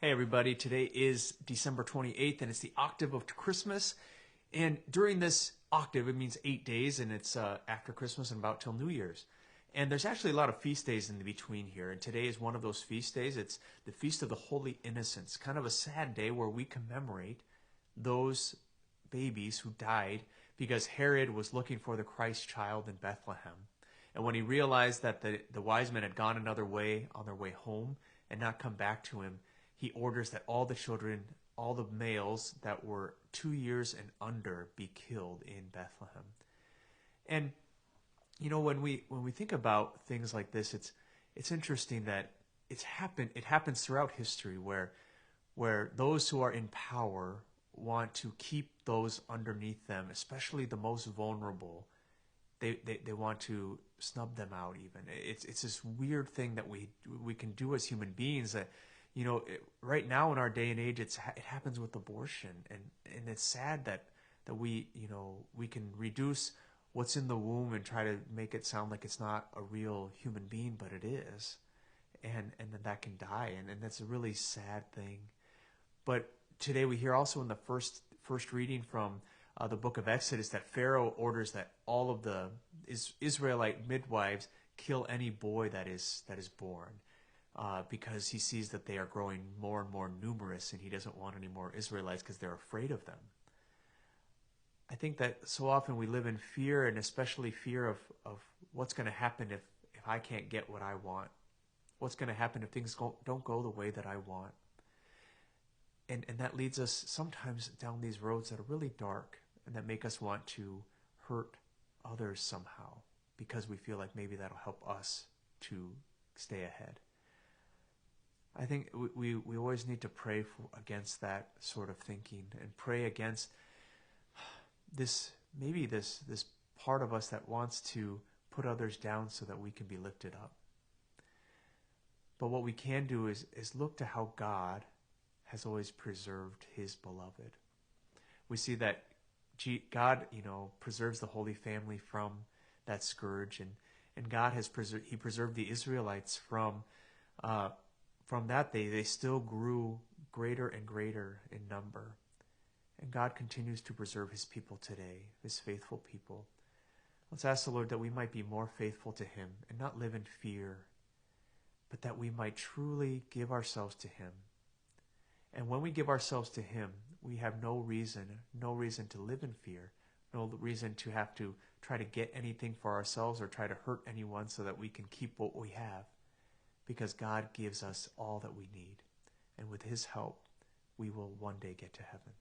Hey everybody, today is December 28th and it's the octave of Christmas. And during this octave, it means 8 days and it's after Christmas and about till New Year's. And there's actually a lot of feast days in the between here. And today is one of those feast days. It's the Feast of the Holy Innocents, kind of a sad day where we commemorate those babies who died because Herod was looking for the Christ child in Bethlehem. And when he realized that the wise men had gone another way on their way home and not come back to him, he orders that all the children, all the males that were 2 years and under, be killed in Bethlehem. And when we think about things like this, it's interesting that it happens throughout history where those who are in power want to keep those underneath them, especially the most vulnerable. They want to snub them out even. It's this weird thing that we can do as human beings that right now in our day and age, it happens with abortion, and it's sad that we can reduce what's in the womb and try to make it sound like it's not a real human being, but it is, and then that can die, and that's a really sad thing. But today we hear also in the first reading from the book of Exodus that Pharaoh orders that all of the Israelite midwives kill any boy that is born. Because he sees that they are growing more and more numerous and he doesn't want any more Israelites because they're afraid of them. I think that so often we live in fear, and especially fear of what's going to happen if I can't get what I want. What's going to happen if things don't go the way that I want. And that leads us sometimes down these roads that are really dark and that make us want to hurt others somehow because we feel like maybe that'll help us to stay ahead. I think we always need to pray against that sort of thinking and pray against this part of us that wants to put others down so that we can be lifted up. But what we can do is look to how God has always preserved his beloved. We see that God, preserves the Holy Family from that scourge, and God has preserved the Israelites from that. They still grew greater and greater in number. And God continues to preserve his people today, his faithful people. Let's ask the Lord that we might be more faithful to him and not live in fear, but that we might truly give ourselves to him. And when we give ourselves to him, we have no reason to live in fear, no reason to have to try to get anything for ourselves or try to hurt anyone so that we can keep what we have. Because God gives us all that we need. And with his help, we will one day get to heaven.